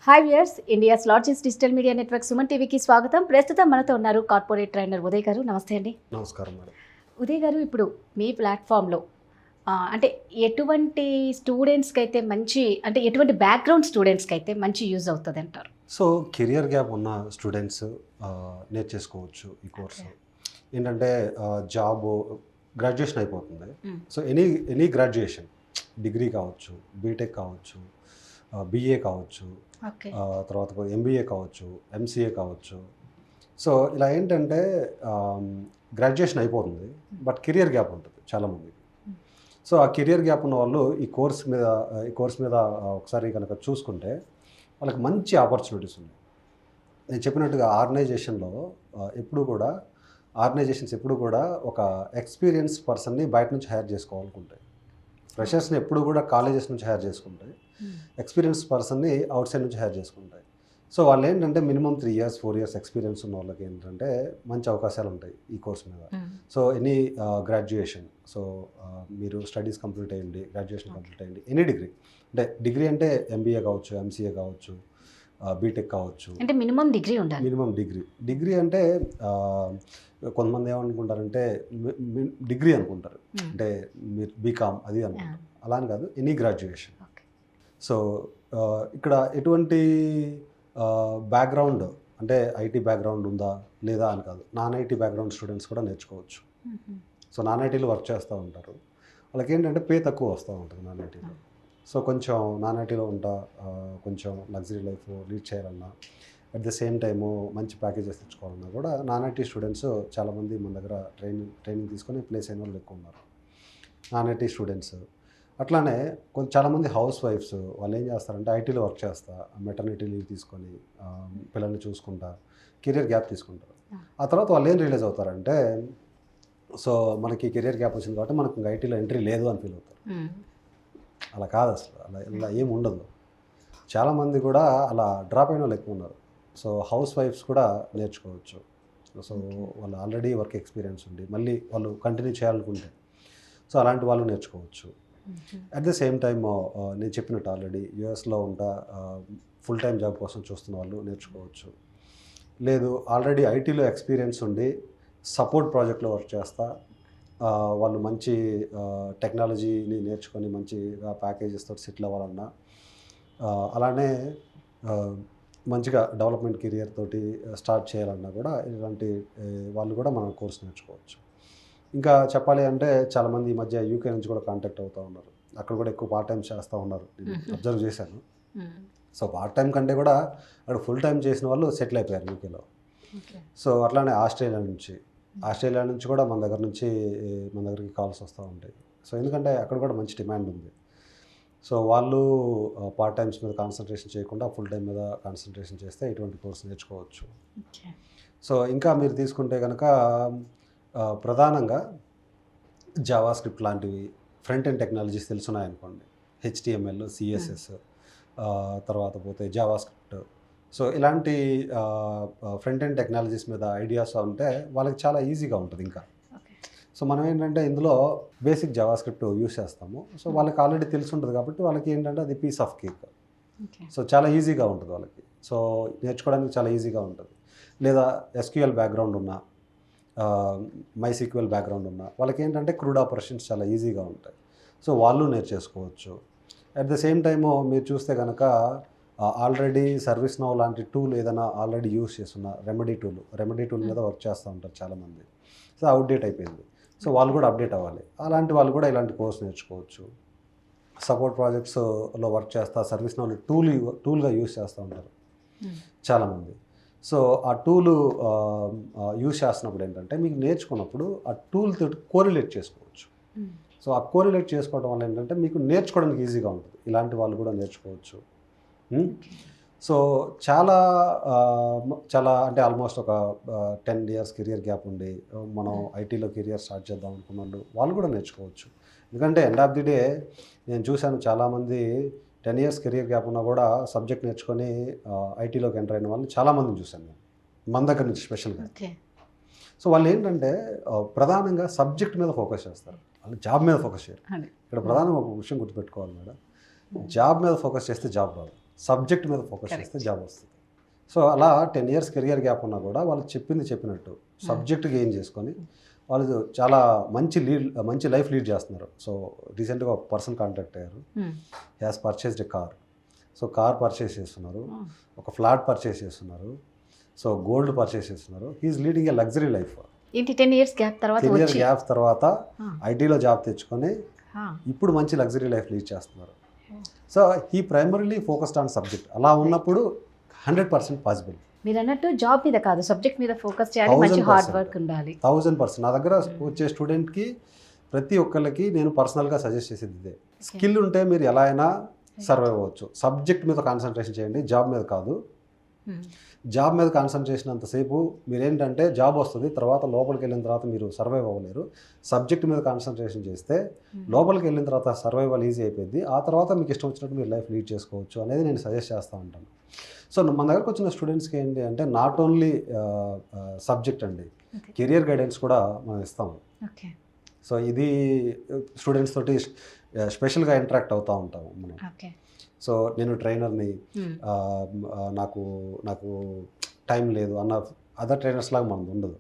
Hi viewers, India's largest digital media network Suman టీవీకి స్వాగతం. ప్రస్తుతం మనతో ఉన్నారు కార్పొరేట్ ట్రైనర్ ఉదయ్ గారు. నమస్తే అండి. నమస్కారం మేడం. ఉదయ్ గారు, ఇప్పుడు మీ ప్లాట్ఫామ్లో అంటే ఎటువంటి స్టూడెంట్స్కి అయితే మంచి, అంటే ఎటువంటి బ్యాక్గ్రౌండ్ స్టూడెంట్స్కి అయితే మంచి యూజ్ అవుతుంది అంటారు? సో కెరియర్ గ్యాప్ ఉన్న స్టూడెంట్స్ నేర్చేసుకోవచ్చు ఈ కోర్సు. ఏంటంటే జాబ్ గ్రాడ్యుయేషన్ అయిపోతుంది. సో ఎనీ గ్రాడ్యుయేషన్, డిగ్రీ కావచ్చు, బీటెక్ కావచ్చు, బిఏ కావచ్చు, తర్వాత ఎంబీఏ కావచ్చు, ఎంసీఏ కావచ్చు. సో ఇలా ఏంటంటే గ్రాడ్యుయేషన్ అయిపోతుంది, బట్ కెరియర్ గ్యాప్ ఉంటుంది చాలామందికి. సో ఆ కెరియర్ గ్యాప్ ఉన్న వాళ్ళు ఈ కోర్స్ మీద ఒకసారి కనుక చూసుకుంటే వాళ్ళకి మంచి ఆపర్చునిటీస్ ఉన్నాయి. నేను చెప్పినట్టుగా ఆర్గనైజేషన్స్ ఎప్పుడు కూడా ఒక ఎక్స్పీరియన్స్ పర్సన్ని బయట నుంచి హైర్ చేసుకోవాలనుకుంటాయి. ఫ్రెషర్స్ని ఎప్పుడు కూడా కాలేజెస్ నుంచి హైర్ చేసుకుంటాయి, ఎక్స్పీరియన్స్ పర్సన్ని అవుట్ సైడ్ నుంచి హైర్ చేసుకుంటాయి. సో వాళ్ళు ఏంటంటే మినిమం 3 years 4 years ఎక్స్పీరియన్స్ ఉన్న వాళ్ళకి ఏంటంటే మంచి అవకాశాలు ఉంటాయి ఈ కోర్స్ మీద. సో ఎనీ గ్రాడ్యుయేషన్, సో మీరు స్టడీస్ కంప్లీట్ అయ్యండి, గ్రాడ్యుయేషన్ కంప్లీట్ అయ్యండి, ఎనీ డిగ్రీ అంటే ఎంబీఏ కావచ్చు, ఎంసీఏ కావచ్చు, బీటెక్ కావచ్చు. అంటే మినిమం డిగ్రీ ఉండాలి. మినిమం డిగ్రీ అంటే కొంతమంది ఏమనుకుంటారంటే డిగ్రీ అనుకుంటారు, అంటే మీరు బీకామ్ అది అనుకుంటారు. అలా అని కాదు, ఎనీ గ్రాడ్యుయేషన్. సో ఇక్కడ ఎటువంటి బ్యాక్గ్రౌండ్, అంటే ఐటీ బ్యాక్గ్రౌండ్ ఉందా లేదా అని కాదు, నాన్ ఐటీ బ్యాక్గ్రౌండ్ స్టూడెంట్స్ కూడా నేర్చుకోవచ్చు. సో నాన్ ఐటీలో వర్క్ చేస్తూ ఉంటారు, వాళ్ళకి ఏంటంటే పే తక్కువ వస్తూ ఉంటుంది నాన్ ఐటీలో. సో కొంచెం నాన్ ఐటీలో కొంచెం లగ్జరీ లైఫ్ లీడ్ చేయాలన్నా, అట్ ద సేమ్ టైము మంచి ప్యాకేజెస్ తెచ్చుకోవాలన్నా కూడా నాన్ ఐటీ స్టూడెంట్స్ చాలామంది మన దగ్గర ట్రైనింగ్ తీసుకొని ప్లేస్ అయిన వాళ్ళు ఎక్కువ ఉన్నారు, నాన్ ఐటీ స్టూడెంట్స్. అట్లానే చాలామంది హౌస్ వైఫ్స్, వాళ్ళు ఏం చేస్తారంటే ఐటీలో వర్క్ చేస్తా, మెటర్నిటీ లీవ్ తీసుకొని పిల్లల్ని చూసుకుంటా కెరియర్ గ్యాప్ తీసుకుంటారు. ఆ తర్వాత వాళ్ళు ఏం రియలైజ్ అవుతారంటే, సో మనకి కెరియర్ గ్యాప్ వచ్చింది కాబట్టి మనకు ఐటీలో ఎంట్రీ లేదు అని ఫీల్ అవుతారు. అలా కాదు, అసలు ఇలా ఏమి ఉండదు. చాలామంది కూడా అలా డ్రాప్ అయిన వాళ్ళు ఎక్కువ ఉన్నారు. సో హౌస్ వైఫ్స్ కూడా నేర్చుకోవచ్చు. సో వాళ్ళు ఆల్రెడీ వర్క్ ఎక్స్పీరియన్స్ ఉండి మళ్ళీ వాళ్ళు కంటిన్యూ చేయాలనుకుంటే సో అలాంటి వాళ్ళు నేర్చుకోవచ్చు. అట్ ద సేమ్ టైమ్ నేను చెప్పినట్టు ఆల్రెడీ యూఎస్లో ఫుల్ టైం జాబ్ కోసం చూస్తున్న వాళ్ళు నేర్చుకోవచ్చు. లేదు ఆల్రెడీ ఐటీలో ఎక్స్పీరియన్స్ ఉండి సపోర్ట్ ప్రాజెక్ట్లో వర్క్ చేస్తా వాళ్ళు మంచి టెక్నాలజీని నేర్చుకొని మంచిగా ప్యాకేజెస్తో సెటిల్ అవ్వాలన్నా, అలానే మంచిగా డెవలప్మెంట్ కెరియర్ తోటి స్టార్ట్ చేయాలన్నా కూడా ఇలాంటి వాళ్ళు కూడా మన కోర్స్ నేర్చుకోవచ్చు. ఇంకా చెప్పాలి అంటే చాలామంది ఈ మధ్య యూకే నుంచి కూడా కాంటాక్ట్ అవుతూ ఉన్నారు. అక్కడ కూడా ఎక్కువ పార్ట్ టైం చేస్తూ ఉన్నారు, నేను అబ్జర్వ్ చేశాను. సో పార్ట్ టైం కంటే కూడా అక్కడ ఫుల్ టైం చేసిన వాళ్ళు సెటిల్ అయిపోయారు యూకేలో. సో అట్లానే ఆస్ట్రేలియా నుంచి కూడా మన దగ్గరికి కాల్స్ వస్తూ ఉంటాయి. సో ఎందుకంటే అక్కడ కూడా మంచి డిమాండ్ ఉంది. సో వాళ్ళు పార్ట్ టైమ్స్ మీద కాన్సన్ట్రేషన్ చేయకుండా ఫుల్ టైం మీద కాన్సన్ట్రేషన్ చేస్తే ఇటువంటి కోర్స్ నేర్చుకోవచ్చు. సో ఇంకా మీరు తీసుకుంటే కనుక ప్రధానంగా జావా స్క్రిప్ట్ లాంటివి, ఫ్రంట్ ఎండ్ టెక్నాలజీస్ తెలుసున్నాయనుకోండి, HTML, CSS, తర్వాత పోతే జావా స్క్రిప్ట్. సో ఇలాంటి ఫ్రంట్ ఎండ్ టెక్నాలజీస్ మీద ఐడియాస్ ఉంటే వాళ్ళకి చాలా ఈజీగా ఉంటుంది. ఇంకా సో మనం ఏంటంటే ఇందులో బేసిక్ జావా స్క్రిప్ట్ యూస్ చేస్తాము. సో వాళ్ళకి ఆల్రెడీ తెలిసి ఉంటుంది కాబట్టి వాళ్ళకి ఏంటంటే అది పీస్ ఆఫ్ కేక్. సో చాలా ఈజీగా ఉంటుంది వాళ్ళకి, సో నేర్చుకోవడానికి చాలా ఈజీగా ఉంటుంది. లేదా SQL బ్యాక్గ్రౌండ్ ఉన్న, MySQL బ్యాక్గ్రౌండ్ ఉన్న వాళ్ళకి ఏంటంటే క్రూడ్ ఆపరేషన్స్ చాలా ఈజీగా ఉంటాయి. సో వాళ్ళు నేర్చేసుకోవచ్చు. అట్ ద సేమ్ టైము మీరు చూస్తే కనుక ఆల్రెడీ సర్వీస్ నౌ లాంటి టూల్ ఏదైనా ఆల్రెడీ యూస్ చేస్తున్న రెమెడీ టూల్ మీద వర్క్ చేస్తూ ఉంటారు చాలామంది. సో అవుట్డేట్ అయిపోయింది. సో వాళ్ళు కూడా అప్డేట్ అవ్వాలి. అలాంటి వాళ్ళు కూడా ఇలాంటి కోర్స్ నేర్చుకోవచ్చు. సపోర్ట్ ప్రాజెక్ట్స్లో వర్క్ చేస్తా సర్వీస్ నౌ టూల్గా యూస్ చేస్తూ ఉంటారు చాలామంది. సో ఆ టూల్ యూస్ చేస్తున్నప్పుడు ఏంటంటే మీకు నేర్చుకున్నప్పుడు ఆ టూల్ తోటి కోరిలేట్ చేసుకోవచ్చు. సో ఆ కోరిలేట్ చేసుకోవడం వల్ల ఏంటంటే మీకు నేర్చుకోవడానికి ఈజీగా ఉంటుంది. ఇలాంటి వాళ్ళు కూడా నేర్చుకోవచ్చు. సో చాలా అంటే ఆల్మోస్ట్ ఒక 10 years కెరియర్ గ్యాప్ ఉండి మనం ఐటీలో కెరియర్ స్టార్ట్ చేద్దాం అనుకున్న వాళ్ళు కూడా నేర్చుకోవచ్చు. ఎందుకంటే ఎండ్ ఆఫ్ ది డే నేను చూశాను చాలామంది 10 years కెరియర్ గ్యాప్ ఉన్నా కూడా సబ్జెక్ట్ నేర్చుకొని ఐటీలోకి ఎంటర్ అయిన వాళ్ళని చాలామందిని చూశాను నేను, మన దగ్గర నుంచి స్పెషల్గా. సో వాళ్ళు ఏంటంటే ప్రధానంగా సబ్జెక్ట్ మీద ఫోకస్ చేస్తారు, వాళ్ళు జాబ్ మీద ఫోకస్ చేయరు. ఇక్కడ ప్రధానంగా ఒక విషయం గుర్తుపెట్టుకోవాలి మేడం, జాబ్ మీద ఫోకస్ చేస్తే జాబ్ రాదు, సబ్జెక్ట్ మీద ఫోకస్ చేస్తే జాబ్ వస్తుంది. సో అలా 10 years కెరియర్ గ్యాప్ ఉన్నా కూడా వాళ్ళు చెప్పింది చెప్పినట్టు సబ్జెక్ట్ గెయిన్ చేసుకొని వాళ్ళు చాలా మంచి లైఫ్ లీడ్ చేస్తున్నారు. సో రీసెంట్గా ఒక పర్సన్ కాంటాక్ట్ అయ్యారు, has purchased a car. So car purchase చేస్తున్నారు, ఒక ఫ్లాట్ పర్చేస్ చేస్తున్నారు, సో గోల్డ్ పర్చేస్ చేస్తున్నారు. He's leading a luxury life. ఏంటి 10 years గ్యాప్ తర్వాత 10 years గ్యాప్ తర్వాత ఐటీలో జాబ్ తెచ్చుకొని ఇప్పుడు మంచి లగ్జరీ లైఫ్ లీడ్ చేస్తున్నారు. So he primarily focused on subject. అలా ఉన్నప్పుడు 100% పాసిబుల్. మీరు అన్నట్టు జాబ్ మీద కాదు, సబ్జెక్ట్ మీద ఫోకస్ చేయాలి, మంచి హార్డ్ వర్క్ ఉండాలి. 1000%. నా దగ్గర వచ్చే స్టూడెంట్కి ప్రతి ఒక్కరికి నేను పర్సనల్గా సజెస్ట్ చేసేది ఇదే. స్కిల్ ఉంటే మీరు ఎలా అయినా సర్వైవ్ అవ్వచ్చు. సబ్జెక్ట్ మీద కాన్సన్ట్రేషన్ చేయండి, జాబ్ మీద కాదు. జాబ్ మీద కాన్సన్ట్రేషన్ అంతసేపు మీరేంటంటే జాబ్ వస్తుంది, తర్వాత లోపలికి వెళ్ళిన తర్వాత మీరు సర్వైవ్ అవ్వలేరు. సబ్జెక్ట్ మీద కాన్సన్ట్రేషన్ చేస్తే లోపలికి వెళ్ళిన తర్వాత సర్వైవల్ ఈజీ అయిపోయింది. ఆ తర్వాత మీకు ఇష్టం వచ్చినట్టు మీరు లైఫ్ లీడ్ చేసుకోవచ్చు అనేది నేను సజెస్ట్ చేస్తూ ఉంటాను. సో మన దగ్గరకు వచ్చిన స్టూడెంట్స్కి ఏంటి అంటే నాట్ ఓన్లీ సబ్జెక్ట్ అండి, కెరియర్ గైడెన్స్ కూడా మనం ఇస్తాము. సో ఇది స్టూడెంట్స్ తోటి స్పెషల్గా ఇంటరాక్ట్ అవుతూ ఉంటాము మనం. సో నేను ట్రైనర్ని, నాకు టైం లేదు అన్న అదర్ ట్రైనర్స్ లాగా మనది ఉండదు.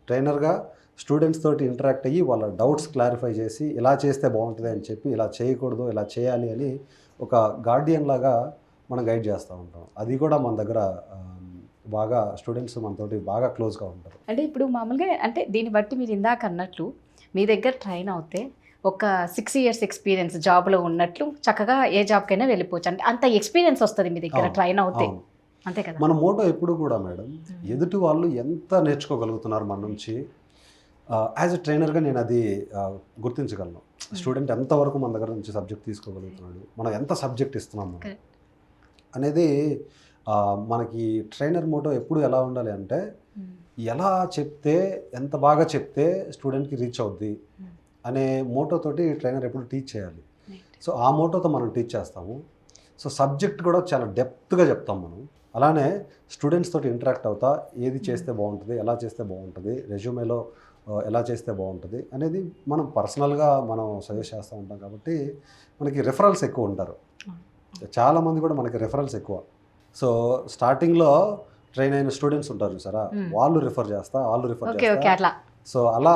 ట్రైనర్గా స్టూడెంట్స్ తోటి ఇంటరాక్ట్ అయ్యి వాళ్ళ డౌట్స్ క్లారిఫై చేసి ఇలా చేస్తే బాగుంటుంది అని చెప్పి ఇలా చేయకూడదు ఇలా చేయాలి అని ఒక గార్డియన్ లాగా మనం గైడ్ చేస్తూ ఉంటాం. అది కూడా మన దగ్గర బాగా స్టూడెంట్స్ మనతోటి బాగా క్లోజ్గా ఉంటారు. అంటే ఇప్పుడు మామూలుగా అంటే దీన్ని బట్టి మీరు ఇందాక అన్నట్లు మీ దగ్గర ట్రైన్ అవుతే ఒక 6 years ఎక్స్పీరియన్స్ జాబ్లో ఉన్నట్లు చక్కగా ఏ జాబ్కైనా వెళ్ళిపోవచ్చు. అంటే అంత ఎక్స్పీరియన్స్ వస్తుంది మీ దగ్గర ట్రైన్ అవుతే, అంతే కదా. మన మోటో ఎప్పుడు కూడా మేడం, ఎదుటి వాళ్ళు ఎంత నేర్చుకోగలుగుతున్నారు మన నుంచి, యాజ్ ఎ ట్రైనర్గా నేను అది గుర్తించగలను. స్టూడెంట్ ఎంతవరకు మన దగ్గర నుంచి సబ్జెక్ట్ తీసుకోగలుగుతున్నాడు, మనం ఎంత సబ్జెక్ట్ ఇస్తున్నాము అనేది మనకి ట్రైనర్ మోటో ఎప్పుడు ఎలా ఉండాలి అంటే ఎలా చెప్తే ఎంత బాగా చెప్తే స్టూడెంట్కి రీచ్ అవుద్ది అనే మోటోతోటి ట్రైనర్ ఎప్పుడు టీచ్ చేయాలి. సో ఆ మోటోతో మనం టీచ్ చేస్తాము. సో సబ్జెక్ట్ కూడా చాలా డెప్త్గా చెప్తాం మనం. అలానే స్టూడెంట్స్ తోటి ఇంటరాక్ట్ అవుతా ఏది చేస్తే బాగుంటుంది, ఎలా చేస్తే బాగుంటుంది, రెజ్యూమేలో ఎలా చేస్తే బాగుంటుంది అనేది మనం పర్సనల్గా మనం సజెస్ట్ చేస్తూ ఉంటాం. కాబట్టి మనకి రెఫరల్స్ ఎక్కువ ఉంటారు, చాలామంది కూడా మనకి రెఫరల్స్ ఎక్కువ. సో స్టార్టింగ్లో ట్రైన్ అయిన స్టూడెంట్స్ ఉంటారు చూసారా, వాళ్ళు రిఫర్ చేస్తా. సో అలా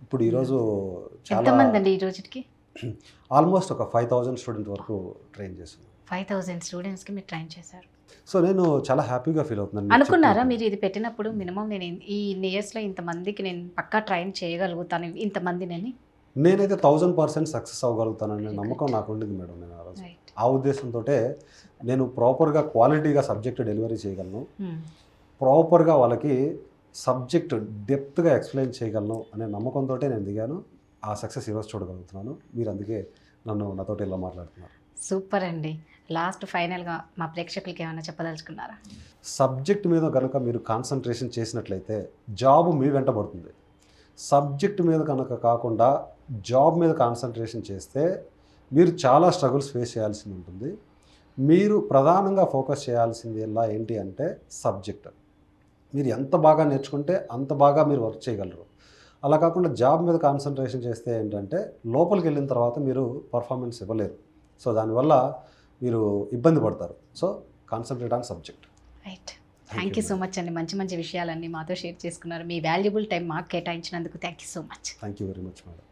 ఇప్పుడు ఈరోజు చాలా ఆల్మోస్ట్ ఒక 5000 స్టూడెంట్ వరకు ట్రైన్ చేస్తున్నాను. 5000 స్టూడెంట్స్కి మీరు ట్రైన్ చేశారు. సో నేను చాలా హ్యాపీగా ఫీల్ అవుతున్నాను. అనుకున్నారా మీరు ఇది పెట్టినప్పుడు మినిమం నేను ఈ ఇయర్స్లో ఇంతమందికి నేను పక్కా ట్రైన్ చేయగలుగుతాను ఇంతమందిని? నేనైతే 1000% సక్సెస్ అవ్వగలుగుతాననే నమ్మకం నాకు ఉండింది మేడం. నేను ఆ రోజు ఆ ఉద్దేశంతో నేను ప్రాపర్గా క్వాలిటీగా సబ్జెక్ట్ డెలివరీ చేయగలను, ప్రాపర్గా వాళ్ళకి సబ్జెక్ట్ డెప్త్గా ఎక్స్ప్లెయిన్ చేయగలను అనే నమ్మకంతో నేను దిగాను. ఆ సక్సెస్ ఈరోజు చూడగలుగుతున్నాను. మీరు అందుకే నాతోటి ఇలా మాట్లాడుతున్నారు. సూపర్ అండి. లాస్ట్ ఫైనల్గా మా ప్రేక్షకులకి ఏమైనా చెప్పదలుచుకున్నారా? సబ్జెక్ట్ మీద కనుక మీరు కాన్సన్ట్రేషన్ చేసినట్లయితే జాబ్ మీ వెంట పడుతుంది. సబ్జెక్ట్ మీద కనుక కాకుండా జాబ్ మీద కాన్సన్ట్రేషన్ చేస్తే మీరు చాలా స్ట్రగుల్స్ ఫేస్ చేయాల్సి ఉంటుంది. మీరు ప్రధానంగా ఫోకస్ చేయాల్సింది ఎలా ఏంటి అంటే సబ్జెక్ట్. మీరు ఎంత బాగా నేర్చుకుంటే అంత బాగా మీరు వర్క్ చేయగలరు. అలా కాకుండా జాబ్ మీద కాన్సన్ట్రేషన్ చేస్తే ఏంటంటే లోపలికి వెళ్ళిన తర్వాత మీరు పర్ఫార్మెన్స్ ఇవ్వలేరు. సో దానివల్ల మీరు ఇబ్బంది పడతారు. So concentrate on subject. Right. Thank you so much అండి. మంచి మంచి విషయాలన్నీ మాతో షేర్ చేసుకున్నారు. మీ వాల్యుబుల్ టైం మాకు కేటాయించినందుకు thank you so much. Thank you very much madam.